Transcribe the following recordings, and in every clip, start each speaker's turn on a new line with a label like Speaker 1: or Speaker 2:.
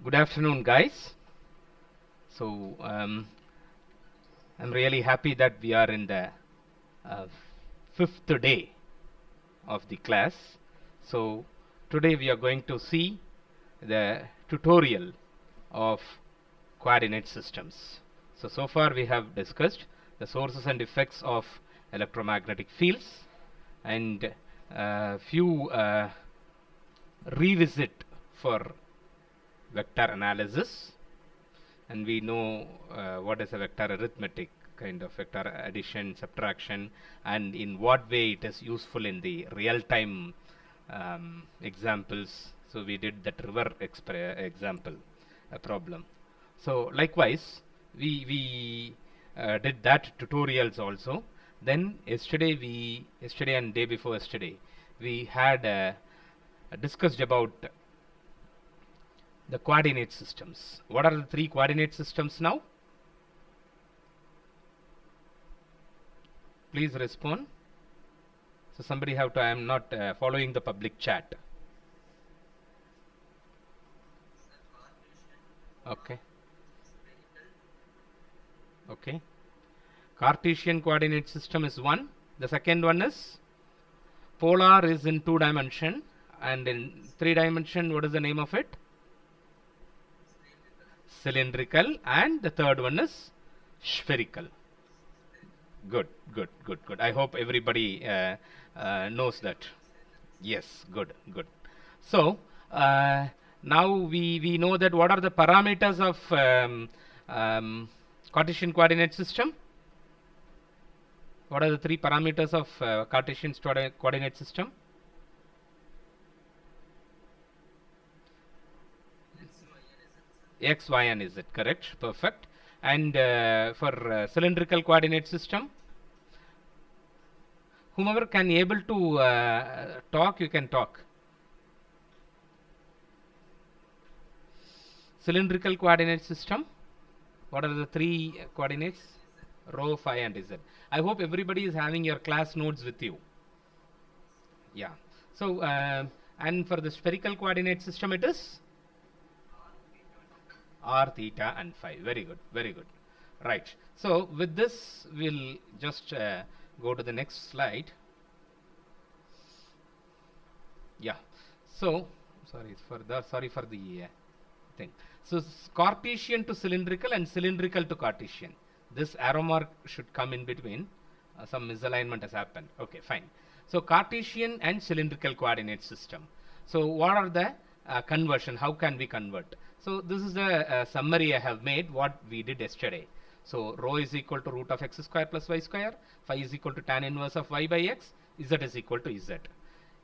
Speaker 1: Good afternoon, guys. So, I'm really happy that we are in the uh, fifth day of the class. So, today we are going to see the tutorial of coordinate systems. So far we have discussed the sources and effects of electromagnetic fields and few revisit for vector analysis, and we know what is a vector arithmetic, kind of vector addition, subtraction, and in what way it is useful in the real-time examples. So we did that river example problem. So likewise, we did that tutorials also. Then yesterday and day before yesterday, we had discussed about the coordinate systems. What are the three coordinate systems now? Please respond. So somebody have to, I am not following the public chat. Okay. Okay. Cartesian coordinate system is one. The second one is polar is in 2 dimension, and in 3 dimension, what is the name of it? Cylindrical. And the third one is spherical. Good, good, good, good. I hope everybody knows that. Yes, good, good. So now we know that what are the parameters of Cartesian coordinate system? What are the three parameters of Cartesian coordinate system? X, Y, and Z. Correct. Perfect. And for cylindrical coordinate system, whomever can able to talk, you can talk. Cylindrical coordinate system, what are the three coordinates? Rho, phi, and Z. I hope everybody is having your class notes with you. Yeah. So, and for the spherical coordinate system, it is r, theta, and phi. Very good, very good. Right. So, with this, we'll just go to the next slide. Yeah. So, sorry for the thing. So, Cartesian to cylindrical and cylindrical to Cartesian. This arrow mark should come in between. Some misalignment has happened. Okay, fine. So, Cartesian and cylindrical coordinate system. So, what are the conversion? How can we convert? So, this is the summary I have made what we did yesterday. So, rho is equal to root of x square plus y square. Phi is equal to tan inverse of y by x. Z is equal to z.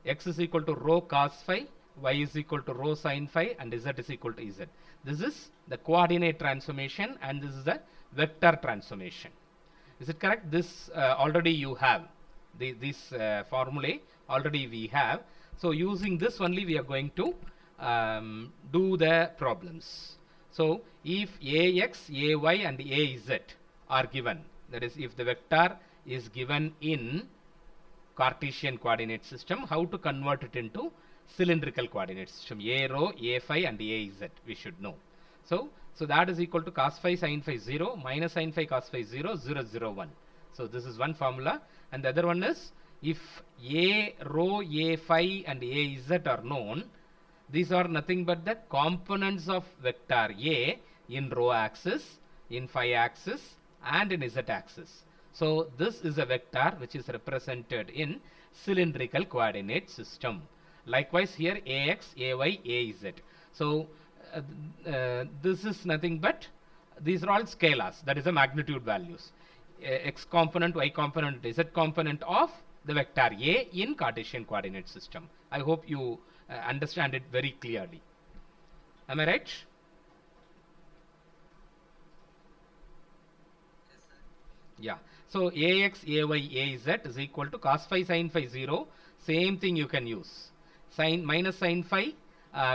Speaker 1: X is equal to rho cos phi, y is equal to rho sin phi, and z is equal to z. This is the coordinate transformation, and this is the vector transformation. Is it correct? This already you have. This formulae already we have. So using this only we are going to do the problems. So if ax, ay, and az are given, that is if the vector is given in Cartesian coordinate system, how to convert it into cylindrical coordinate system? A rho, a phi, and a z we should know. So that is equal to cos phi sin phi 0 minus sin phi cos phi 0 0 0 1. So this is one formula, and the other one is if a rho, a phi, and a z are known, these are nothing but the components of vector a in rho axis, in phi axis, and in z axis. So this is a vector which is represented in cylindrical coordinate system. Likewise here ax, ay, az. So this is nothing but these are all scalars, that is the magnitude values. X component, y component, z component of the vector a in Cartesian coordinate system. I hope you understand it very clearly. Am I right? Yeah. So ax, ay, az is equal to cos phi sin phi 0. Same thing you can use. Sin minus sin phi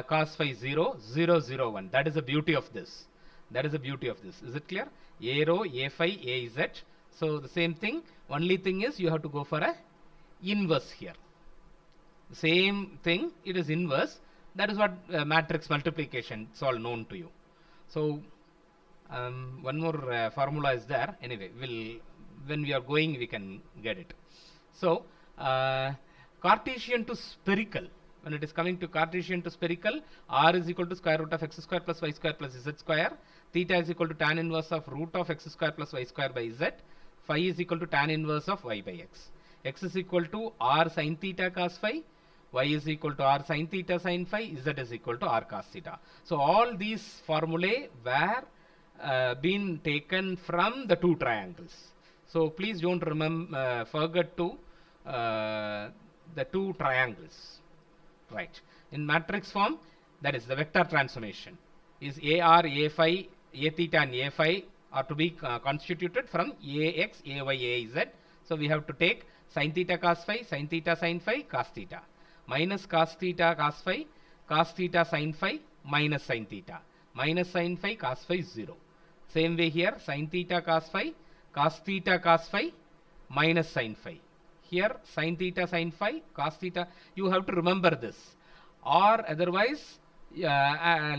Speaker 1: cos phi 0 0 0 1. That is the beauty of this. That is the beauty of this. Is it clear? A rho, a phi, az. So the same thing. Only thing is you have to go for a inverse here. Same thing. It is inverse. That is what matrix multiplication, it's all known to you. So one more formula is there. Anyway, when we are going, we can get it. So Cartesian to spherical, when it is coming to Cartesian to spherical, r is equal to square root of x square plus y square plus z square. Theta is equal to tan inverse of root of x square plus y square by z. Phi is equal to tan inverse of y by x. X is equal to r sin theta cos phi. Y is equal to r sin theta sin phi. Z is equal to r cos theta. So all these formulae were been taken from the two triangles. So please don't forget to the two triangles. Right. In matrix form, that is the vector transformation. Is AR, A phi, A theta and A phi are to be constituted from AX, AY, AZ. So we have to take sin theta cos phi, sin theta sin phi, cos theta. Minus cos theta cos phi, cos theta sin phi, minus sin theta. Minus sin phi, cos phi 0. Same way here, sin theta cos phi, minus sin phi. Here, sin theta sin phi, cos theta. You have to remember this. Or otherwise, I'll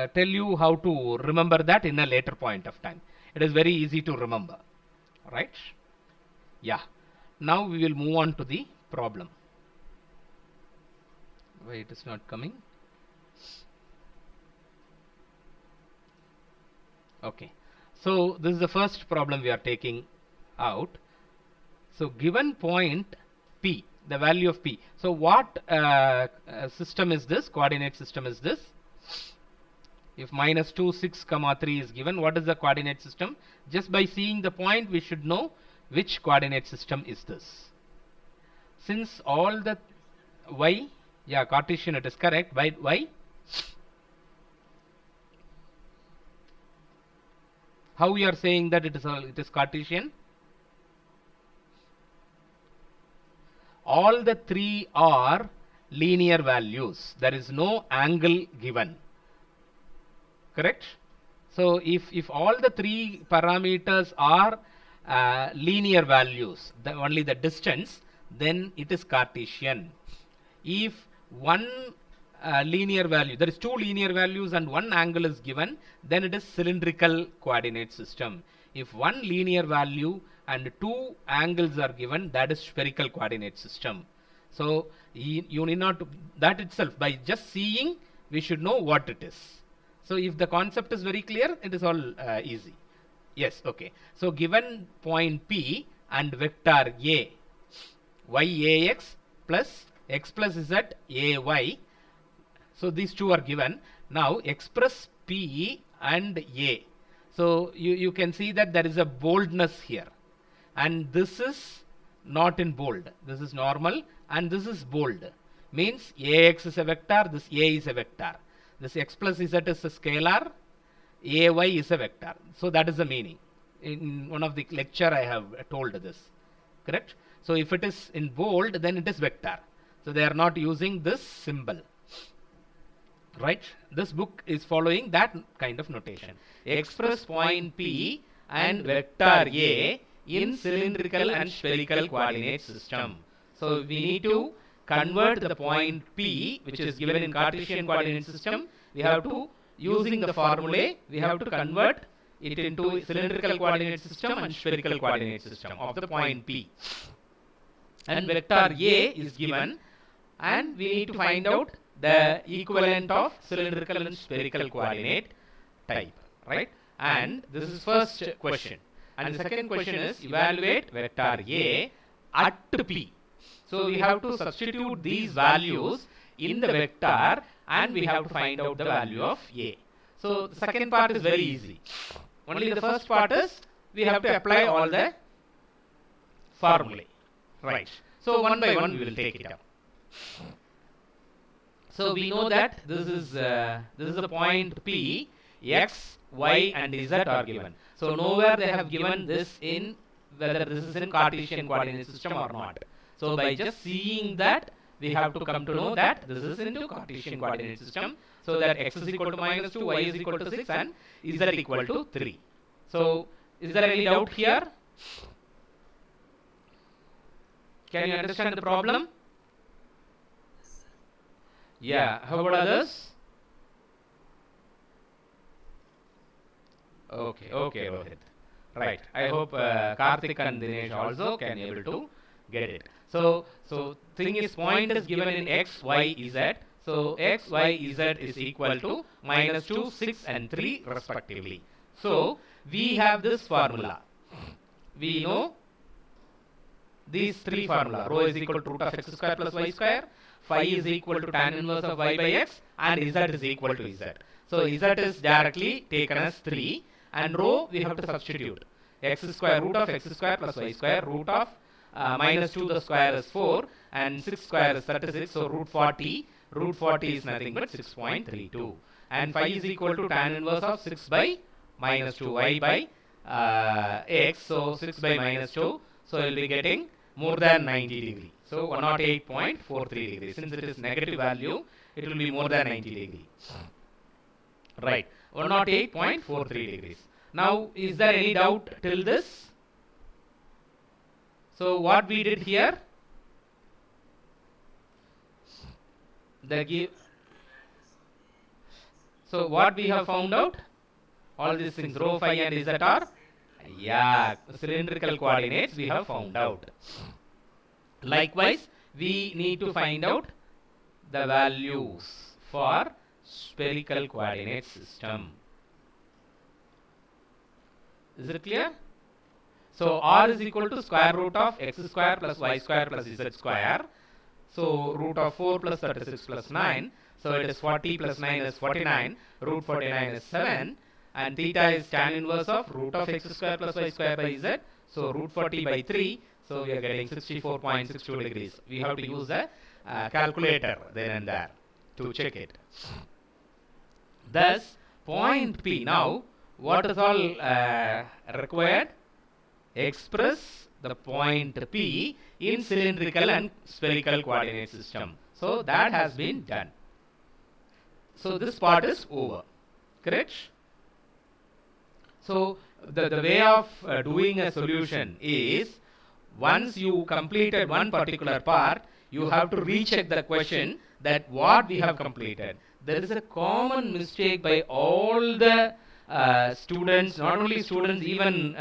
Speaker 1: tell you how to remember that in a later point of time. It is very easy to remember. Right? Yeah. Now we will move on to the problem. Why it is not coming? Okay. So this is the first problem we are taking out. So given point P, the value of P. So what system is this? Coordinate system is this? If minus 2, 6, 3 is given, what is the coordinate system? Just by seeing the point, we should know which coordinate system is this. Since all the y, yeah, Cartesian, it is correct. By y, how we are saying that it is Cartesian? All the three are linear values. There is no angle given. Correct? So if all the three parameters are linear values, only the distance, then it is Cartesian. If one linear value, there is two linear values and one angle is given, then it is cylindrical coordinate system. If one linear value and two angles are given, that is spherical coordinate system. So you need not, that itself, by just seeing, we should know what it is. So if the concept is very clear, it is all easy. Yes, okay. So given point P and vector A, y ax plus x plus z ay. So these two are given. Now express P and A. So you can see that there is a boldness here. And this is not in bold. This is normal and this is bold. Means ax is a vector, this A is a vector. This x plus z is a scalar, ay is a vector. So that is the meaning. In one of the lecture I have told this. Correct? So if it is in bold, then it is vector. So they are not using this symbol. Right? This book is following that kind of notation. Express point P and vector A in cylindrical and spherical coordinate system. So we need to convert the point P, which is given in Cartesian coordinate system. We have to, using the formulae, we have to convert it into cylindrical coordinate system and spherical coordinate system of the point P. And vector A is given, and we need to find out the equivalent of cylindrical and spherical coordinate type, right? And this is first question. And the second question is evaluate vector A at P. So we have to substitute these values in the vector and we have to find out the value of A. So the second part is very easy. Only the first part is we have to apply all the formulae. Right. So one by one we will take it up. So we know that this is the point P, x, y and z are given. So nowhere they have given this in whether this is in Cartesian coordinate system or not. So by just seeing that, we have to come to know that this is into Cartesian coordinate system. So that x is equal to minus 2, y is equal to 6 and z equal to 3. So is there any doubt here? Can you understand the problem? Yeah, how about others? Okay, Rohit. Right. I hope Karthik and Dinesh also can able to get it. So thing is, point is given in x, y, z. So x, y, z is equal to minus 2, 6 and 3 respectively. So we have this formula. We know these three formula. Rho is equal to root of x square plus y square. Phi is equal to tan inverse of y by x. And z is equal to z. So z is directly taken as 3. And rho we have to substitute. X square root of x square plus y square. Root of minus 2 the square is 4. And 6 square is 36. So root 40. Root 40 is nothing but 6.32. And phi is equal to tan inverse of 6 by minus 2 y by x. So 6 by minus 2. So you will be getting more than 90 degree. So 108.43 degrees. Since it is negative value, it will be more than 90 degree. Right. 108.43 degrees. Now, is there any doubt till this? So what we did here? So what we have found out? All these things, rho, phi and z are, yeah, cylindrical coordinates we have found out. Likewise, we need to find out the values for spherical coordinate system. Is it clear? So r is equal to square root of x square plus y square plus z square. So root of 4 plus 36 plus 9. So it is 40 plus 9 is 49. Root 49 is 7. And theta is tan inverse of root of x square plus y square by z. So root 40 by 3. So we are getting 64.62 degrees. We have to use a calculator then and there to check it. Thus, point P. Now, what is all required? Express the point P in cylindrical and spherical coordinate system. So that has been done. So this part is over. Correct? So the way of doing a solution is, once you completed one particular part, you have to recheck the question that what we have completed. There is a common mistake by all the students, not only students, even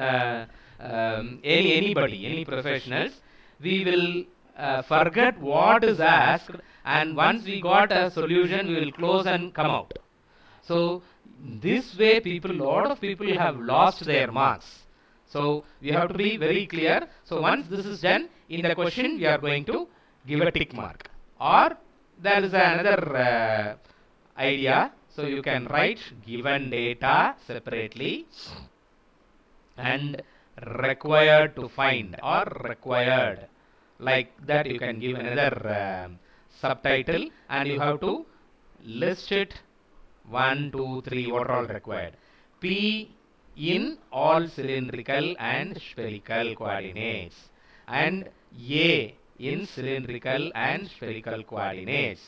Speaker 1: anybody, any professionals. We will forget what is asked, and once we got a solution, we will close and come out. So this way, lot of people have lost their marks. So we have to be very clear. So once this is done, in the question we are going to give a tick mark. Or there is another idea. So you can write given data separately and required to find, or required. Like that you can give another subtitle, and you have to list it 1, 2, 3 what are all required. P in all cylindrical and spherical coordinates, and A in cylindrical and spherical coordinates.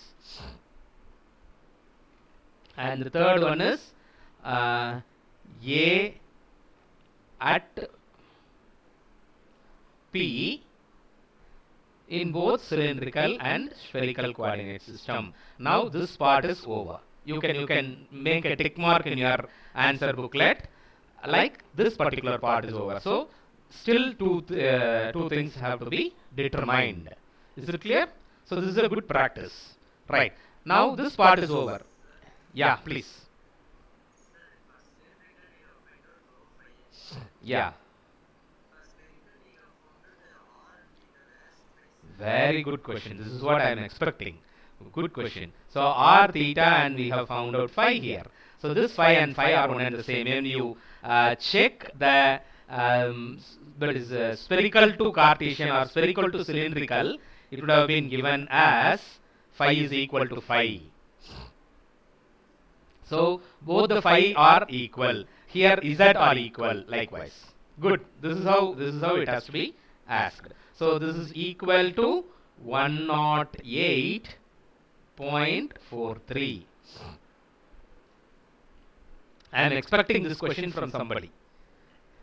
Speaker 1: And the third one is A at P in both cylindrical and spherical coordinate system. Now this part is over. You can make a tick mark in your answer booklet, like this particular part is over. So still two things have to be determined. Is it clear? So this is a good practice. Right. Now this part is over. Yeah, please. Yeah. Very good question. This is what I am expecting. Good question. So r theta, and we have found out phi here. So this phi and phi are one and the same. When you check the spherical to Cartesian or spherical to cylindrical, it would have been given as phi is equal to phi. So both the phi are equal. Here z are equal likewise. Good. This is how it has to be asked. So this is equal to 108.43. I am expecting this question from somebody.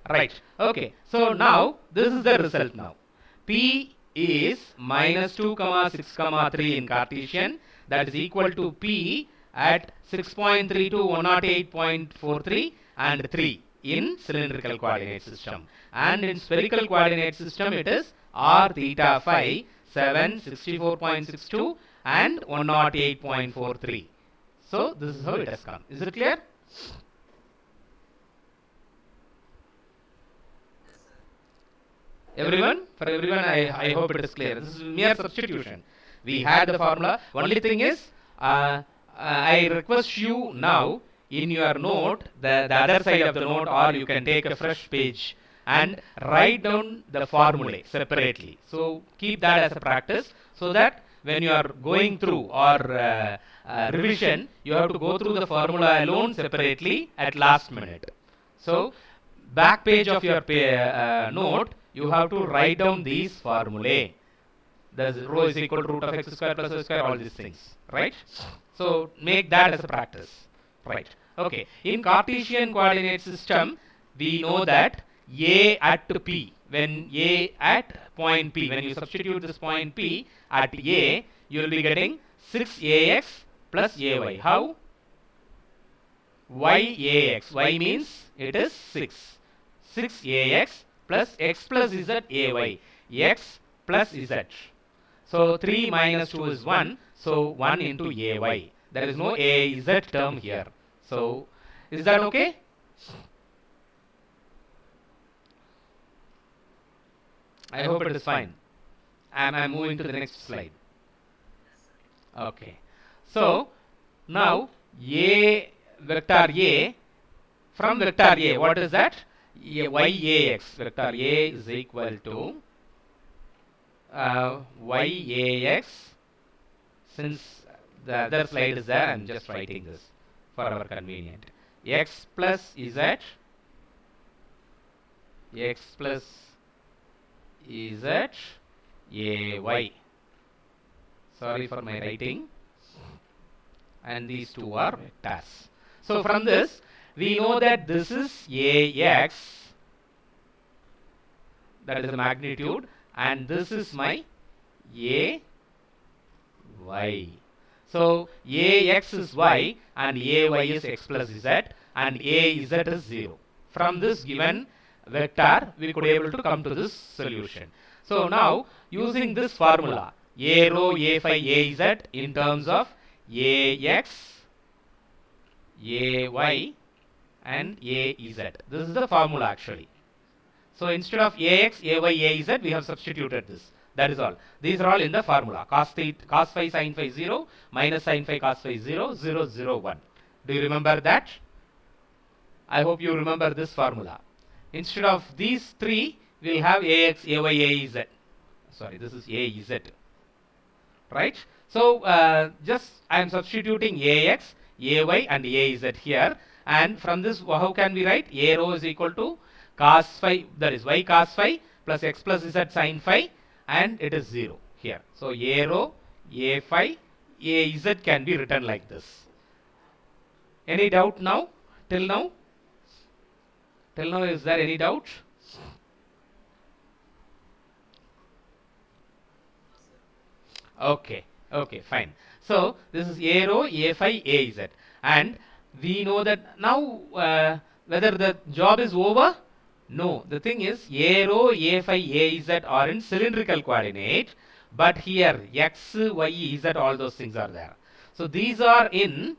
Speaker 1: Right. Okay. So now this is the result now. P is minus 2, 6, 3 in Cartesian. that is equal to P at 6.32, 108.43 and 3 in cylindrical coordinate system. And in spherical coordinate system it is r theta phi 7, 64.62 and 108.43. So this is how it has come. Is it clear? Everyone? For everyone, I hope it is clear. This is mere substitution. We had the formula. Only thing is, I request you now in your note, the other side of the note, or you can take a fresh page and write down the formulae separately. So keep that as a practice, so that when you are going through or revision, you have to go through the formula alone separately at last minute. So back page of your note, you have to write down these formulae. The rho is equal to root of x square plus y square, all these things, right? So make that as a practice, right? Okay. In Cartesian coordinate system, we know that a at P, when a at point P, when you substitute this point P at a, you will be getting 6ax plus ay. How? yax. Y means it is 6. 6ax plus x plus z ay. X plus z. So 3 minus 2 is 1. So 1 into ay. There is no az term here. So is that okay? I hope it is fine. And I'm moving to the next slide. Okay. So now a vector a, from vector a, what is that? Yax. Vector a is equal to yax. Since the other slide is there, I'm just writing this for our convenience. X plus z, x plus z, ay. Sorry for my writing. And these two are vectors. So from this, we know that this is ax, that is the magnitude, and this is my ay. So ax is y and ay is x plus z, and az is 0. From this given vector, we could be able to come to this solution. So now, using this formula, a rho a phi a z in terms of ax, ay and az. This is the formula actually. So instead of ax, ay, az, we have substituted this. That is all. These are all in the formula. Cos phi sin phi 0, minus sin phi cos phi 0, 0, 0, 1. Do you remember that? I hope you remember this formula. Instead of these three, we will have ax, ay, az. Sorry, this is az. Right? So just I am substituting ax, ay and az here. And from this, how can we write? A rho is equal to cos phi, that is y cos phi plus x plus z sin phi, and it is 0 here. So a rho, a phi, a z can be written like this. Any doubt now? Till now? Till now, is there any doubt? Okay, okay, fine. So this is a rho, a phi, a z, and we know that now whether the job is over. No, the thing is a rho, a phi, a z are in cylindrical coordinate, but here x, y, z, all those things are there. So these are in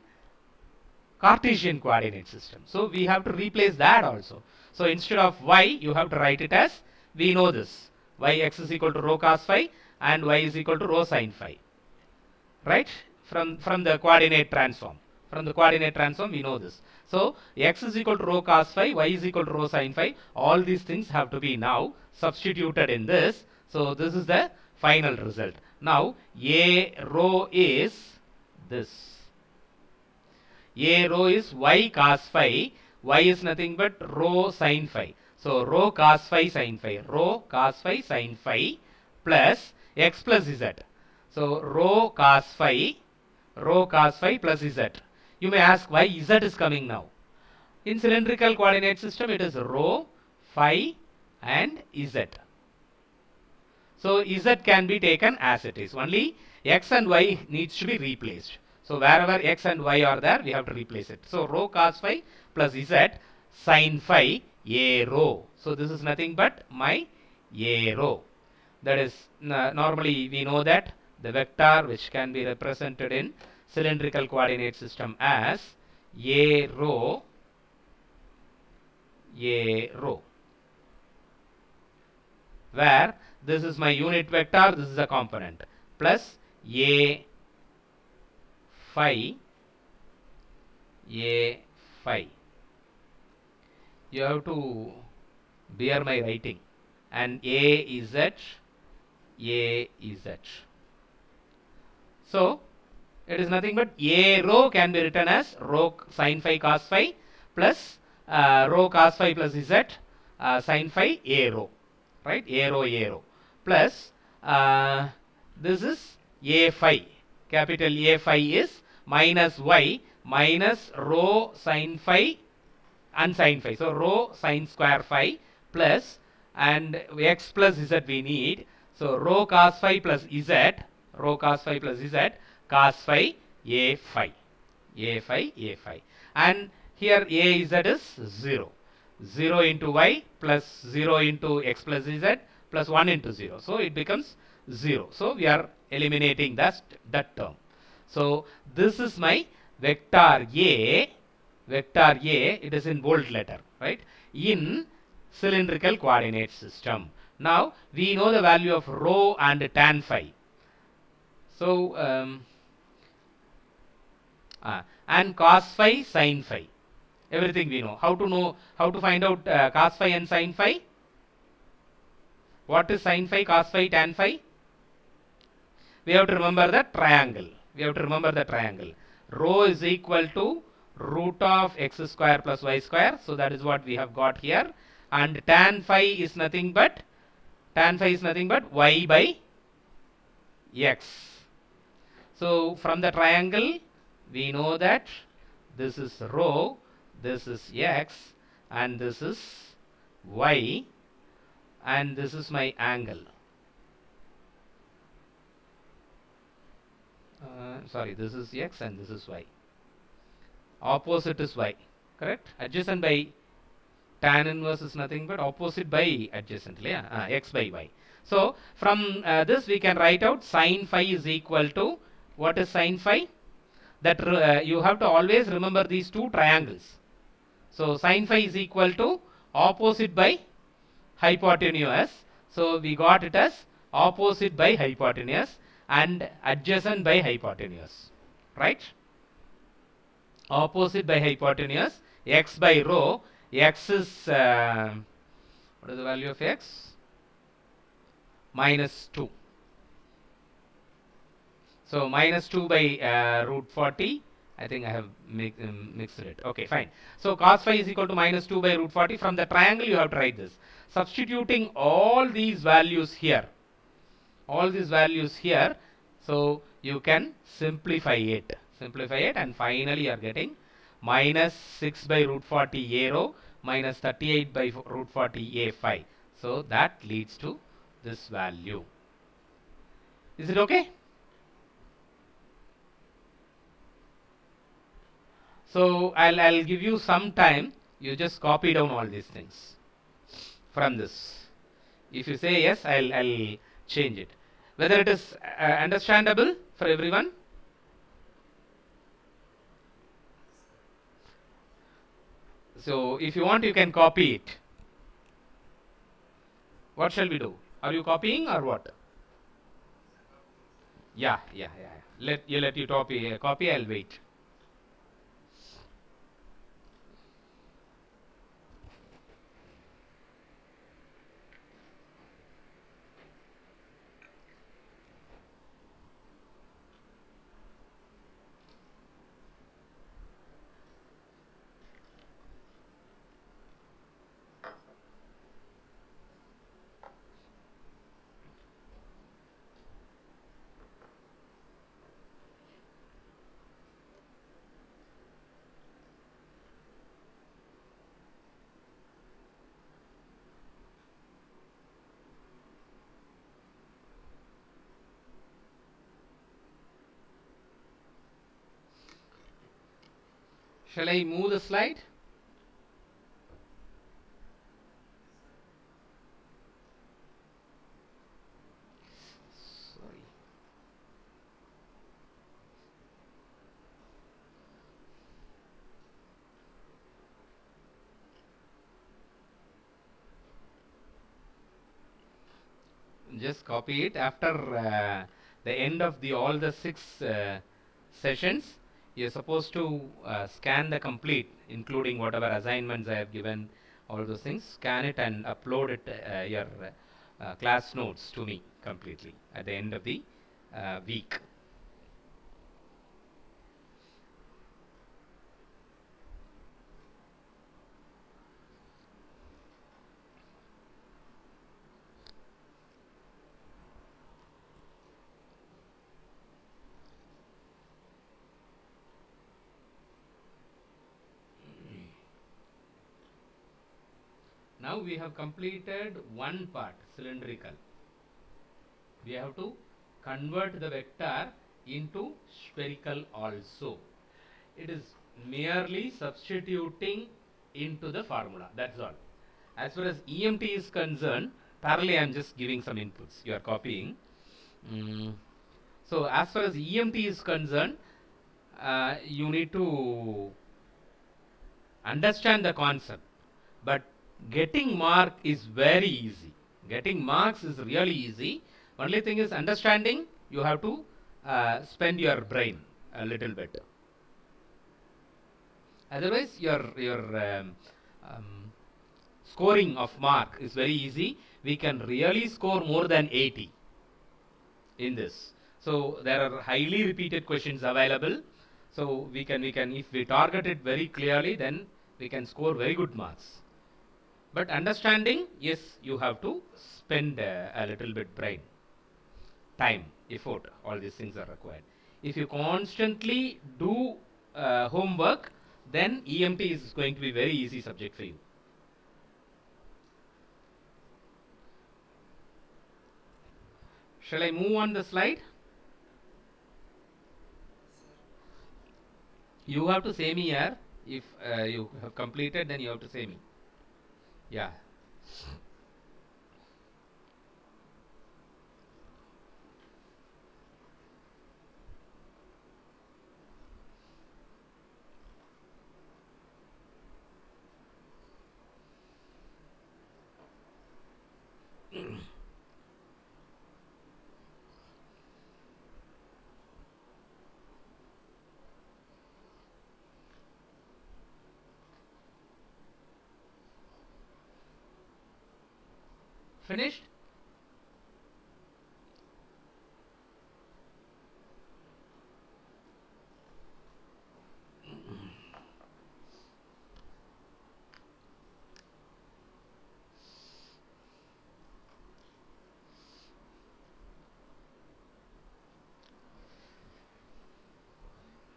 Speaker 1: Cartesian coordinate system. So we have to replace that also. So instead of y, you have to write it as, we know this, yx is equal to rho cos phi and y is equal to rho sin phi. Right? From the coordinate transform. From the coordinate transform, we know this. So x is equal to rho cos phi, y is equal to rho sin phi. All these things have to be now substituted in this. So this is the final result. Now a rho is this. A rho is y cos phi. Y is nothing but rho sin phi. So rho cos phi sin phi. Rho cos phi sin phi plus x plus z. So rho cos phi plus z. You may ask why z is coming now. In cylindrical coordinate system, it is rho, phi and z. So z can be taken as it is. Only x and y needs to be replaced. So wherever x and y are there, we have to replace it. So rho cos phi plus z sin phi a rho. So this is nothing but my a rho. That is, normally we know that the vector which can be represented in cylindrical coordinate system as a rho, where this is my unit vector, this is a component, plus a phi, a phi. You have to bear my writing. And a z. So it is nothing but a rho can be written as rho sin phi cos phi plus rho cos phi plus z sin phi a rho, right? A rho plus this is a phi. Capital A phi is minus y minus rho sin phi and sin phi. So rho sin square phi plus and x plus z we need. So rho cos phi plus z, rho cos phi plus z, cos phi a phi, and here a z is 0. 0 into y plus 0 into x plus z plus 1 into 0. So it becomes 0. So we are eliminating that term. So this is my vector A, it is in bold letter, right? In cylindrical coordinate system. Now we know the value of rho and tan phi. So and cos phi, sin phi. Everything we know. How to find out cos phi and sin phi? What is sin phi, cos phi, tan phi? We have to remember the triangle. Rho is equal to root of x square plus y square. So that is what we have got here. And tan phi is nothing but y by x. So from the triangle, we know that this is rho, this is x, and this is y, and this is my angle. Sorry, this is x and this is y. Opposite is y, correct? Adjacent by tan inverse is nothing but opposite by adjacent, yeah? X by y. So from this we can write out sin phi is equal to, what is sin phi? That you have to always remember these two triangles. So sin phi is equal to opposite by hypotenuse. So we got it as opposite by hypotenuse and adjacent by hypotenuse, right? Opposite by hypotenuse, x by rho. X is what is the value of x? Minus 2. So minus 2 by root 40. I think I have mixed it. Okay, fine. So cos phi is equal to minus 2 by root 40. From the triangle you have to write this. Substituting all these values here. So you can simplify it. And finally you are getting minus 6 by root 40 a rho minus 38 by root 40 a phi. So that leads to this value. Is it okay? So I'll give you some time. You just copy down all these things from this. If you say yes, I'll change it. Whether it is understandable for everyone? So if you want, you can copy it. What shall we do? Are you copying or what? Yeah. Let you copy. I'll wait. Shall I move the slide? Sorry. Just copy it. After the end of the all the 6 sessions, you're supposed to scan the complete, including whatever assignments I have given, all those things. Scan it and upload it your class notes to me completely at the end of the week. Now we have completed one part, cylindrical. We have to convert the vector into spherical also. It is merely substituting into the formula. That's all. As far as EMT is concerned, parallelly I am just giving some inputs. You are copying. So as far as EMT is concerned, you need to understand the concept. But getting mark is very easy. Getting marks is really easy. Only thing is understanding. You have to spend your brain a little bit. Otherwise, your scoring of mark is very easy. We can really score more than 80 in this. So there are highly repeated questions available. So we can if we target it very clearly, then we can score very good marks. But understanding, yes, you have to spend a little bit brain, time, effort, all these things are required. If you constantly do homework, then EMT is going to be very easy subject for you. Shall I move on the slide? You have to say me here. If you have completed, then you have to say me. Yeah. Finished?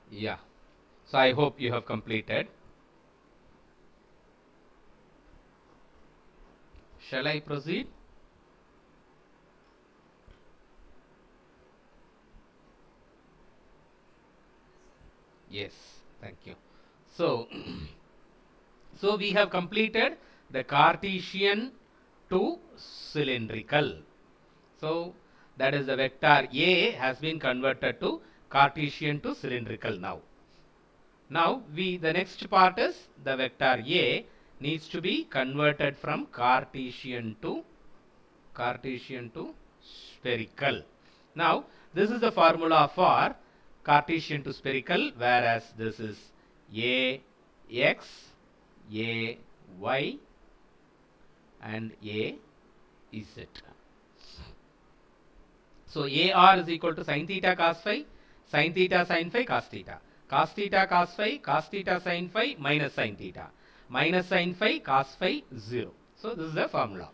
Speaker 1: Yeah. So I hope you have completed. Shall I proceed? Yes, thank you. So, so we have completed the Cartesian to cylindrical. So that is the vector A has been converted to Cartesian to cylindrical now. Now the next part is the vector A needs to be converted from Cartesian to spherical. Now this is the formula for Cartesian to spherical, whereas this is A x, A y and A z. So AR is equal to sin theta cos phi, sin theta sin phi cos theta. Cos theta cos theta sin phi minus sin theta. Minus sin phi cos phi 0. So this is the formula.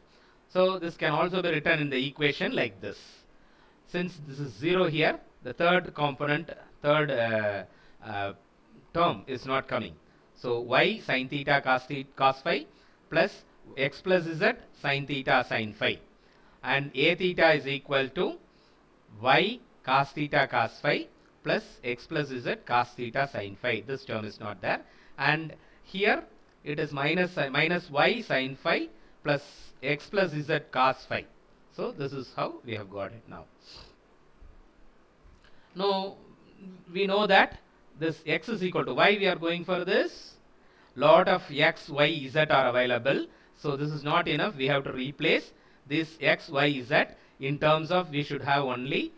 Speaker 1: So this can also be written in the equation like this. Since this is 0 here, the third component, third term is not coming. So y sin theta cos phi plus x plus z sin theta sin phi. And a theta is equal to y cos theta cos phi plus x plus z cos theta sin phi. This term is not there. and here it is minus y sin phi plus x plus z cos phi. So this is how we have got it now. Now we know that this x is equal to, why we are going for this? Lot of x, y, z are available. So this is not enough. We have to replace this x, y, z in terms of, we should have only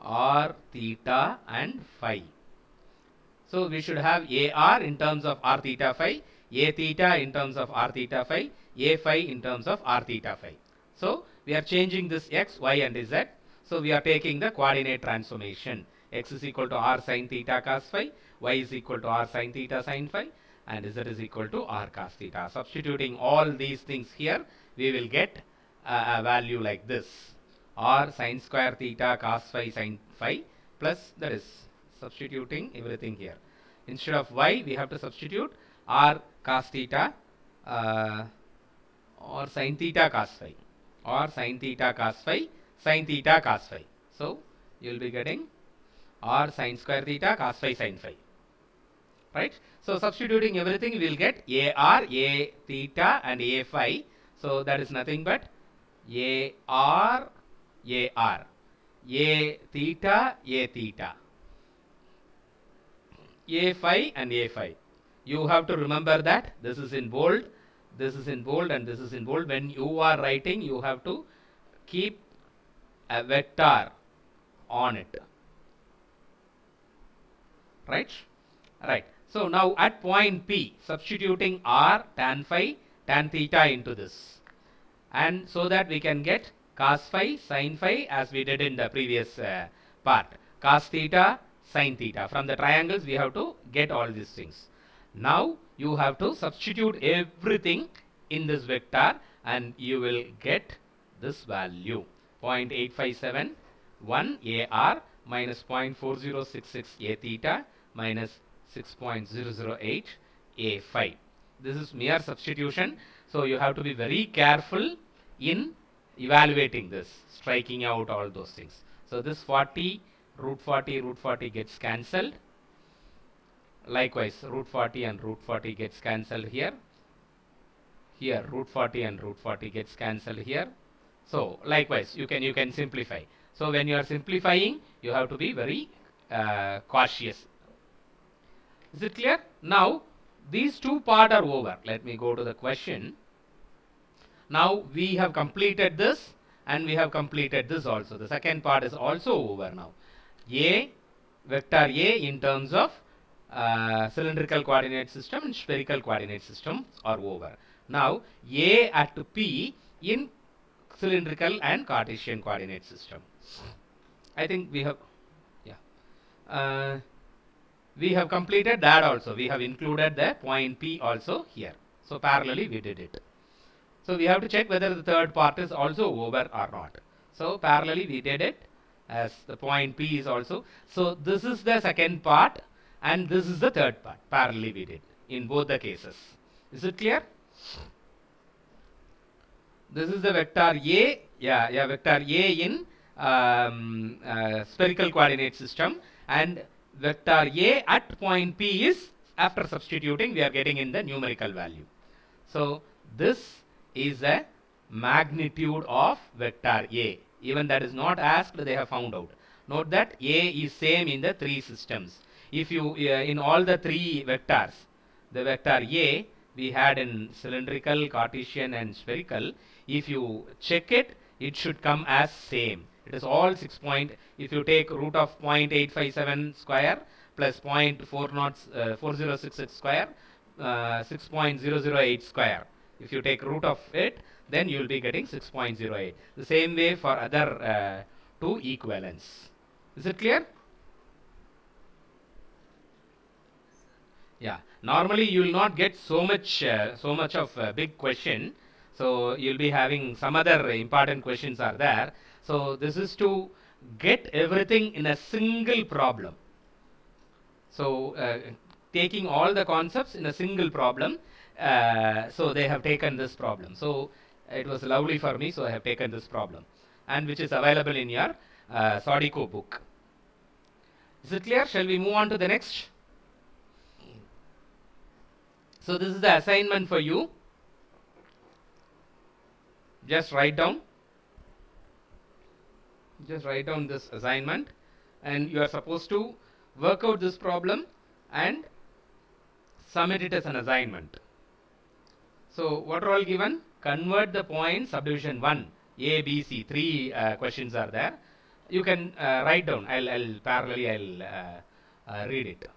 Speaker 1: r, theta and phi. So we should have AR in terms of r theta phi, A theta in terms of r theta phi, A phi in terms of r theta phi. So we are changing this x, y and z. So we are taking the coordinate transformation. X is equal to r sin theta cos phi, y is equal to r sin theta sin phi, and z is equal to r cos theta. Substituting all these things here, we will get a value like this. R sin square theta cos phi sin phi plus, that is substituting everything here. Instead of y, we have to substitute r cos theta or sin theta cos phi, or sin theta cos phi sin theta cos phi. So you will be getting r sin square theta cos phi sin phi. Right? So substituting everything, we will get AR, A theta and A phi. So that is nothing but AR, AR, A theta, A theta, A phi and A phi. You have to remember that this is in bold, this is in bold and this is in bold. When you are writing, you have to keep a vector on it. Right? Right. So now at point P, substituting r tan phi tan theta into this, and so that we can get cos phi sin phi as we did in the previous part, cos theta sin theta. From the triangles we have to get all these things. Now you have to substitute everything in this vector and you will get this value, 0.8571 AR minus 0.4066 A theta minus 6.008 A phi. This is mere substitution. So you have to be very careful in evaluating this, striking out all those things. So this 40, root 40 gets cancelled. Likewise, root 40 and root 40 gets cancelled here. Here, root 40 and root 40 gets cancelled here. So likewise, you can simplify. So when you are simplifying, you have to be very cautious. Is it clear? Now, these two parts are over. Let me go to the question. Now, we have completed this and we have completed this also. The second part is also over now. A, vector A in terms of cylindrical coordinate system and spherical coordinate system are over. Now, A at P in cylindrical and Cartesian coordinate system. I think we have, yeah. We have completed that also. We have included the point P also here. So parallelly we did it. So we have to check whether the third part is also over or not. So parallelly we did it as the point P is also. So this is the second part and this is the third part. Parallelly we did in both the cases. Is it clear? This is the vector A. Yeah, vector A in spherical coordinate system, and vector A at point P is, after substituting, we are getting in the numerical value. So this is a magnitude of vector A. Even that is not asked, they have found out. Note that A is same in the three systems. If you in all the three vectors, the vector A we had in cylindrical, Cartesian and spherical. If you check it, it should come as same. It is all 6 point. If you take root of 0.857 square plus 0.4066 square, 6.008 square. If you take root of it, then you will be getting 6.08. The same way for other two equivalents. Is it clear? Yeah. Normally you will not get so much of a big question. So you'll be having some other important questions are there. So this is to get everything in a single problem. So taking all the concepts in a single problem. So they have taken this problem. So it was lovely for me. So I have taken this problem, and which is available in your Sodico book. Is it clear? Shall we move on to the next? So this is the assignment for you. Just write down this assignment, and you are supposed to work out this problem and submit it as an assignment. So what are all given? Convert the points, subdivision 1, A, B, C. Three questions are there. You can write down. I'll parallelly read it.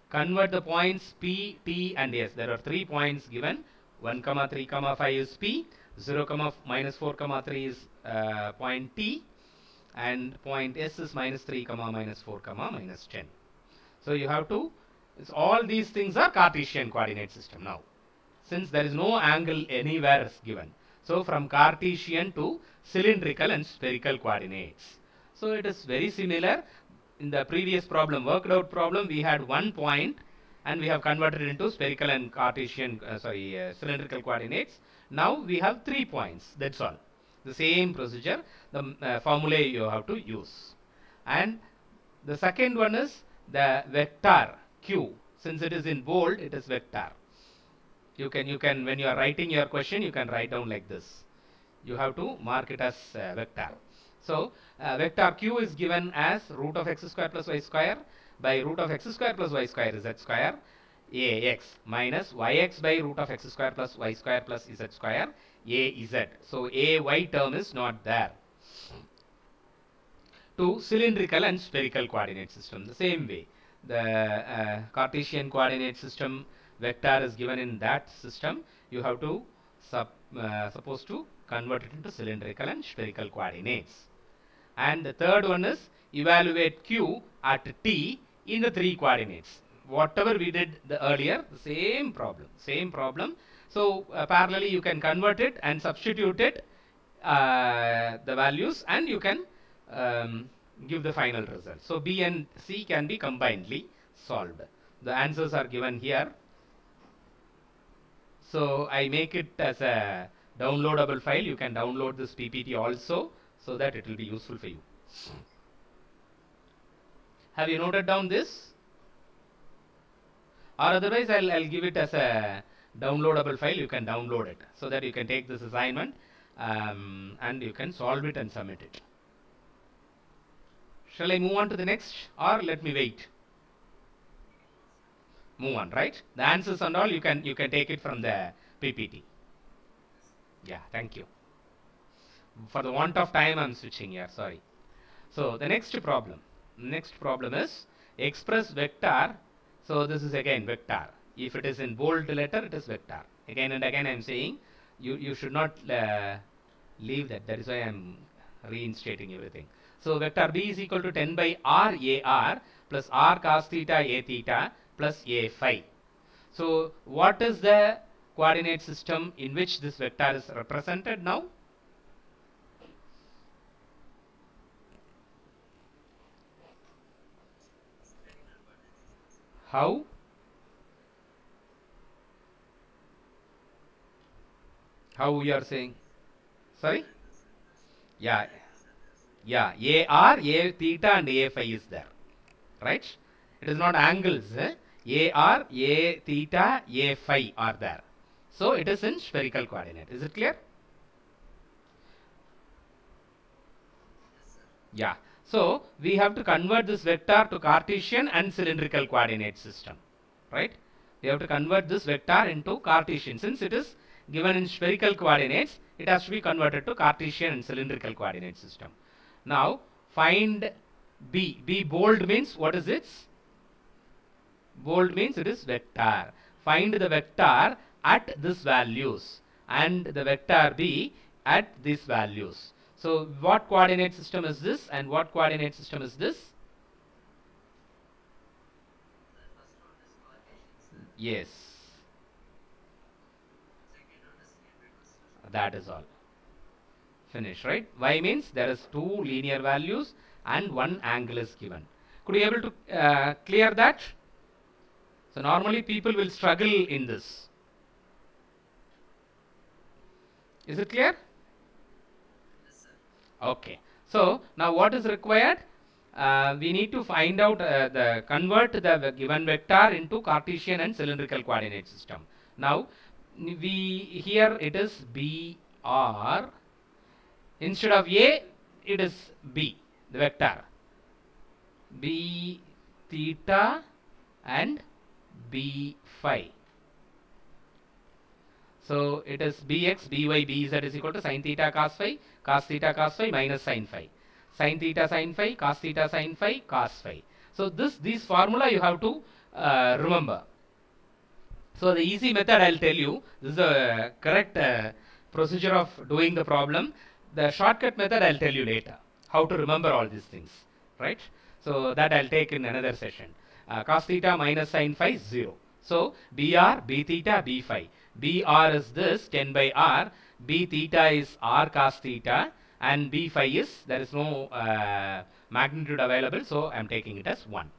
Speaker 1: Convert the points P, T, and S. There are 3 points given. 1, 3, 5 is P. 0, minus 4, 3 is point T. And point S is minus 3, minus 4, minus 10. So you have to, all these things are Cartesian coordinate system now, since there is no angle anywhere is given. So from Cartesian to cylindrical and spherical coordinates. So it is very similar. In the previous problem, worked out problem, we had 1 point and we have converted it into spherical and Cartesian, cylindrical coordinates. Now we have 3 points. That's all. The same procedure, the formula you have to use. And the second one is the vector Q. Since it is in bold, it is vector. You can when you are writing your question, you can write down like this. You have to mark it as vector. So vector Q is given as root of x square plus y square by root of x square plus y square z square ax minus yx by root of x square plus y square plus z square az. So ay term is not there. To cylindrical and spherical coordinate system, the same way. The Cartesian coordinate system vector is given in that system. You have to supposed to convert it into cylindrical and spherical coordinates. And the third one is evaluate Q at T in the 3 coordinates. Whatever we did earlier, the same problem. So parallelly you can convert it and substitute it, the values, and you can give the final result. So B and C can be combinedly solved. The answers are given here. So I make it as a downloadable file. You can download this PPT also, so that it will be useful for you. Have you noted down this? Or otherwise I'll give it as a downloadable file. You can download it so that you can take this assignment and you can solve it and submit it. Shall I move on to the next, or let me wait? Move on, right? The answers and all you can take it from the PPT. Yeah, thank you. For the want of time, I'm switching here. Sorry. So the next problem is express vector. So this is again vector. If it is in bold letter, it is vector. Again and again, I'm saying you should not leave that. That is why I'm reinstating everything. So vector B is equal to 10 by r AR plus r cos theta A theta plus A phi. So what is the coordinate system in which this vector is represented now? How? How we are saying? Sorry? Yeah. Yeah, AR, A theta and A phi is there. Right? It is not angles. AR, A theta, A phi are there. So it is in spherical coordinate. Is it clear? Yeah. So we have to convert this vector to Cartesian and cylindrical coordinate system. Right? We have to convert this vector into Cartesian. Since it is given in spherical coordinates, it has to be converted to Cartesian and cylindrical coordinate system. Now find B. B bold means what is it? Bold means it is vector. Find the vector at this values and the vector B at these values. So what coordinate system is this and what coordinate system is this? Yes. That is all. Finish, right? Y means there is 2 linear values and 1 angle is given. Could you able to clear that? So normally people will struggle in this. Is it clear? Yes, sir. Okay. So now what is required? we need to find out convert the given vector into Cartesian and cylindrical coordinate system. Now, here it is BR, instead of A, it is B, the vector. B theta and B phi. So it is Bx, By, Bz is equal to sin theta cos phi minus sin phi. Sin theta sin phi, cos theta sin phi, cos phi. So this formula you have to remember. So the easy method I'll tell you, this is the correct procedure of doing the problem. The shortcut method I'll tell you later, how to remember all these things, right? So that I'll take in another session. Cos theta minus sin phi is 0. So BR, B theta, B phi. BR is this 10 by R, B theta is R cos theta, and B phi is, there is no magnitude available, so I'm taking it as 1.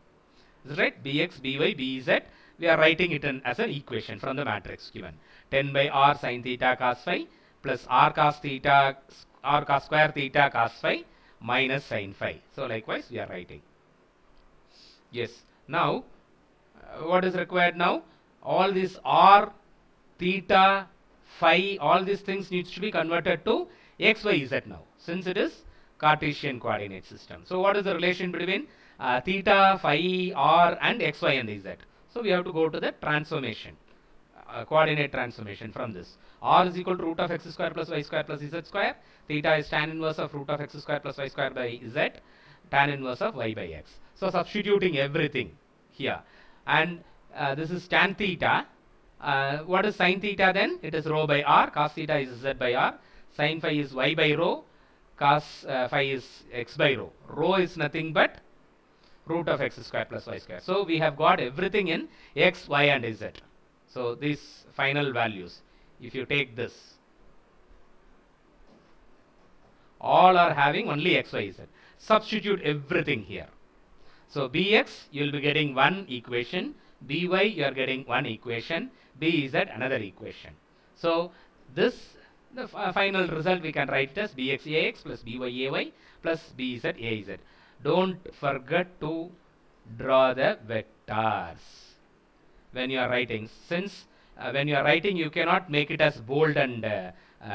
Speaker 1: This is right, Bx, By, Bz, we are writing it as an equation from the matrix given. 10 by R sin theta cos phi plus R cos theta, R cos square theta cos phi minus sin phi. So likewise we are writing. Yes. Now, what is required now? All these R, theta, phi, all these things needs to be converted to x, y, z now, since it is Cartesian coordinate system. So what is the relation between theta, phi, r and x, y and z? So we have to go to the transformation, coordinate transformation from this. R is equal to root of x square plus y square plus z square. Theta is tan inverse of root of x square plus y square by z, tan inverse of y by x. So substituting everything here, and this is tan theta. What is sin theta then? It is rho by r. Cos theta is z by r. Sin phi is y by rho. Cos phi is x by rho. Rho is nothing but root of x square plus y square. So we have got everything in x, y and z. So these final values, if you take this, all are having only x, y, z. Substitute everything here. So Bx, you will be getting one equation. By, you are getting one equation. Bz, another equation. So this, the final result we can write as Bx Ax plus By Ay plus Bz Az. Don't forget to draw the vectors when you are writing. Since when you are writing, you cannot make it as bold and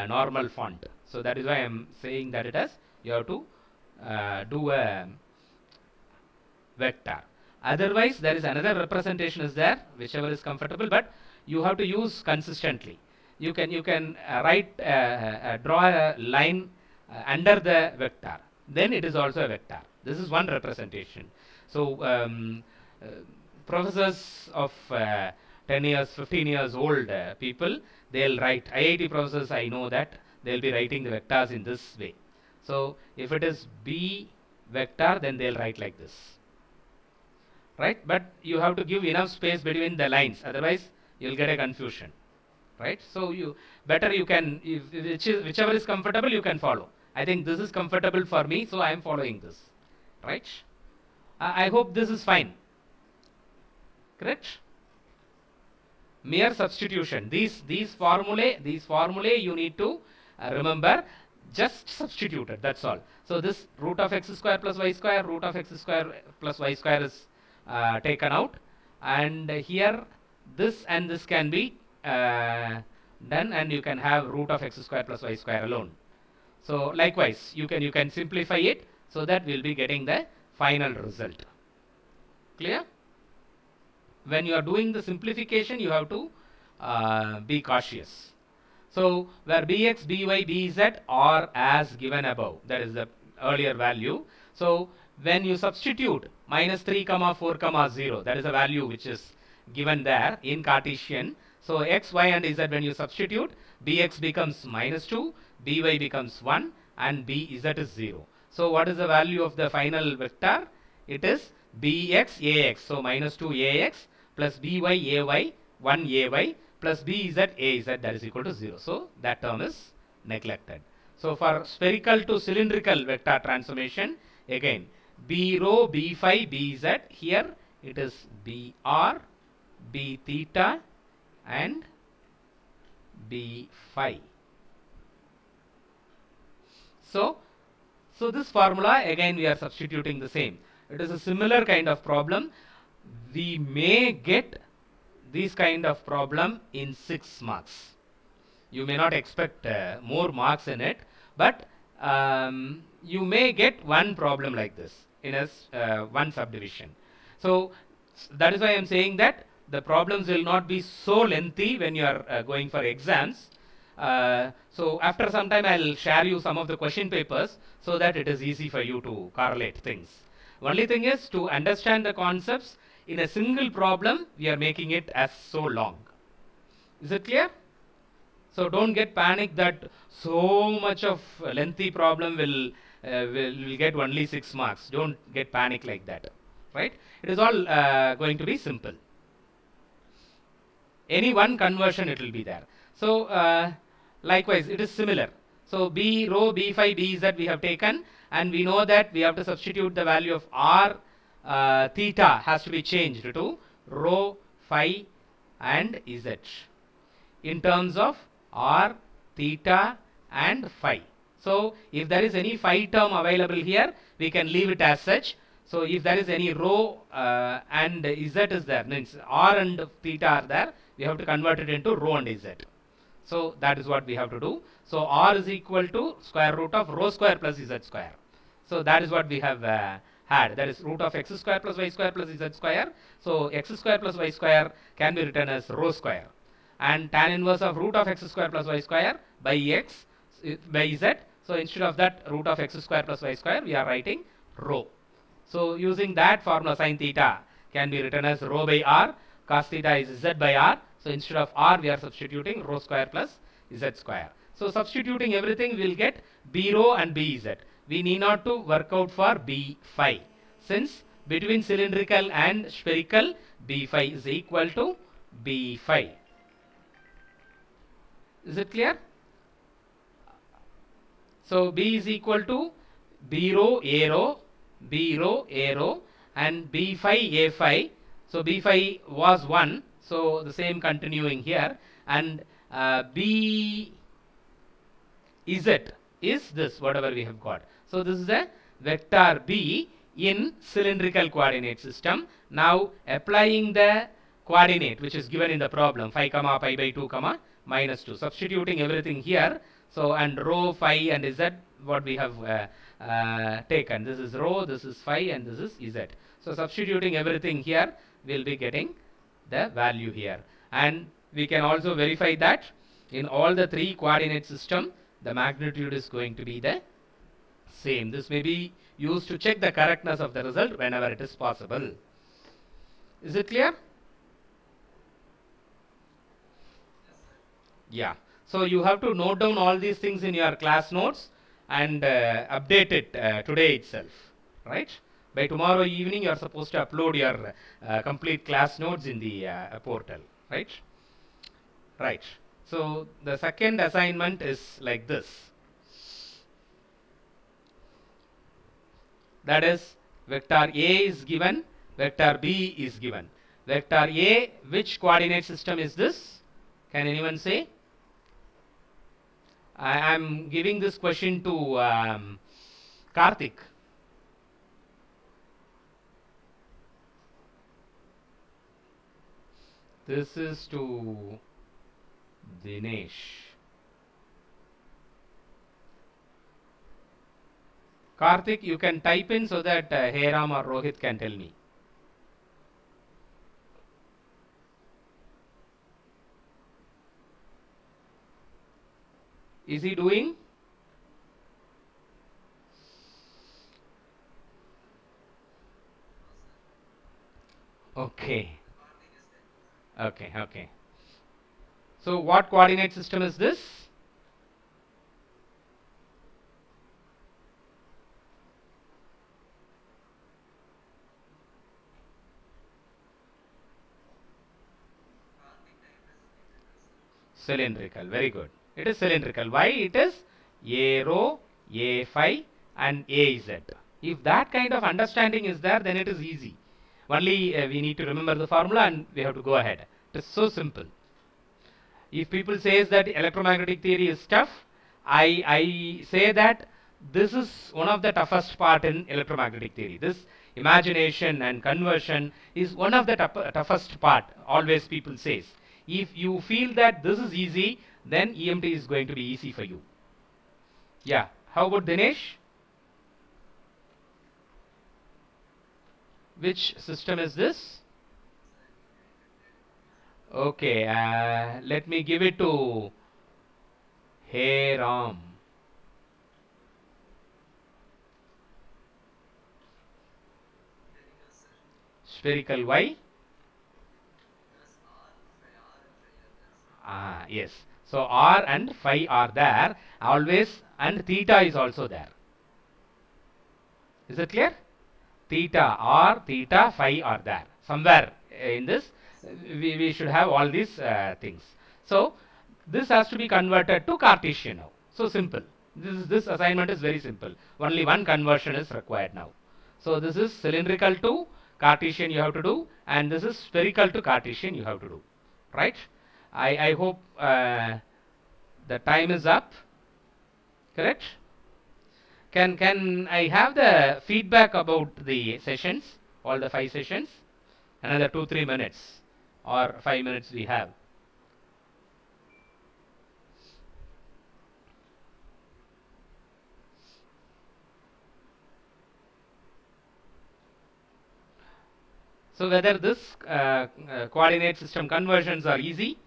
Speaker 1: normal font. So that is why I am saying that it as you have to do a vector. Otherwise, there is another representation is there, whichever is comfortable, but you have to use consistently. You can draw a line under the vector. Then it is also a vector. This is one representation. So professors of 10 years, 15 years old people, they'll write. IIT professors, I know that they'll be writing the vectors in this way. So if it is B vector, then they'll write like this. Right? But you have to give enough space between the lines, otherwise you'll get a confusion. Right? So you can, whichever is comfortable, you can follow. I think this is comfortable for me, so I am following this. Right? I hope this is fine. Correct? Mere substitution. These formulae you need to remember. Just substitute it. That's all. So this root of x square plus y square, root of x square plus y square is taken out, and here this and this can be done, and you can have root of x square plus y square alone. So likewise, you can simplify it, so that we'll be getting the final result. Clear? When you are doing the simplification, you have to be cautious. So where Bx, By, Bz are as given above, that is the earlier value. So when you substitute minus 3 comma 4 comma 0, that is a value which is given there in Cartesian. So x, y and z, when you substitute, Bx becomes minus 2, By becomes 1 and Bz is 0. So what is the value of the final vector? It is Bx Ax. So minus 2 Ax plus By Ay 1 Ay plus Bz Az, that is equal to 0. So that term is neglected. So for spherical to cylindrical vector transformation, again B rho, B phi, Bz, here it is Br, B theta and B phi. So So this formula, again we are substituting the same. It is a similar kind of problem. We may get this kind of problem in 6 marks. You may not expect more marks in it, but you may get one problem like this in a one subdivision. So that is why I am saying that the problems will not be so lengthy when you are going for exams. So after some time I'll share you some of the question papers so that it is easy for you to correlate things. Only thing is to understand the concepts in a single problem, we are making it as so long. Is it clear? So don't get panic that so much of lengthy problem will get only 6 marks. Don't get panic like that, right? It is all going to be simple. Any one conversion it will be there. So likewise it is similar. So B rho B phi B z we have taken, and we know that we have to substitute the value of R theta has to be changed to rho phi and z in terms of R, theta and phi. So if there is any phi term available here, we can leave it as such. So if there is any rho and z is there, means R and theta are there, we have to convert it into rho and z. So that is what we have to do. So R is equal to square root of rho square plus z square. So that is what we have had. That is root of x square plus y square plus z square. So x square plus y square can be written as rho square. And tan inverse of root of x square plus y square by x by z. So instead of that root of x square plus y square, we are writing rho. So using that formula, sin theta can be written as rho by r, cos theta is z by r. So instead of r, we are substituting rho square plus z square. So substituting everything, we will get b rho and bz. We need not to work out for b phi, since between cylindrical and spherical, b phi is equal to b phi. Is it clear? So B is equal to B rho A rho, B rho A rho, and B phi A phi. So B phi was 1, so the same continuing here, and B Z is this, whatever we have got. So this is a vector B in cylindrical coordinate system. Now applying the coordinate which is given in the problem, phi comma pi by 2 comma minus 2, substituting everything here. So and rho, phi and z, what we have taken, this is rho, this is phi and this is z. So substituting everything here, we'll be getting the value here. And we can also verify that in all the three coordinate system, the magnitude is going to be the same. This may be used to check the correctness of the result whenever it is possible. Is it clear? Yeah. So you have to note down all these things in your class notes and update it today itself, right? By tomorrow evening, you are supposed to upload your complete class notes in the portal, right? Right. So the second assignment is like this. That is, vector A is given, vector B is given. Vector A, which coordinate system is this? Can anyone say? I am giving this question to Karthik. This is to Dinesh. Karthik, you can type in so that Heram or Rohit can tell me. Is he doing? Okay. Okay, okay. So what coordinate system is this? Cylindrical. Very good. It is cylindrical. Why? It is A rho, A phi and A z. If that kind of understanding is there, then it is easy. Only we need to remember the formula and we have to go ahead. It is so simple. If people says that electromagnetic theory is tough, I say that this is one of the toughest part in electromagnetic theory. This imagination and conversion is one of the toughest part, always people says. If you feel that this is easy, then EMT is going to be easy for you. Yeah. How about Dinesh? Which system is this? Okay, let me give it to Hey Ram. Spherical. Why? Ah, yes. So R and phi are there always, and theta is also there. Is it clear? Theta, R, theta, phi are there. Somewhere in this, we should have all these things. So this has to be converted to Cartesian now. So simple. This assignment is very simple. Only one conversion is required now. So this is cylindrical to Cartesian you have to do, and this is spherical to Cartesian you have to do. Right? I hope the time is up. Correct? Can I have the feedback about the sessions, all the 5 sessions? Another 2-3 minutes or 5 minutes we have. So whether this coordinate system conversions are easy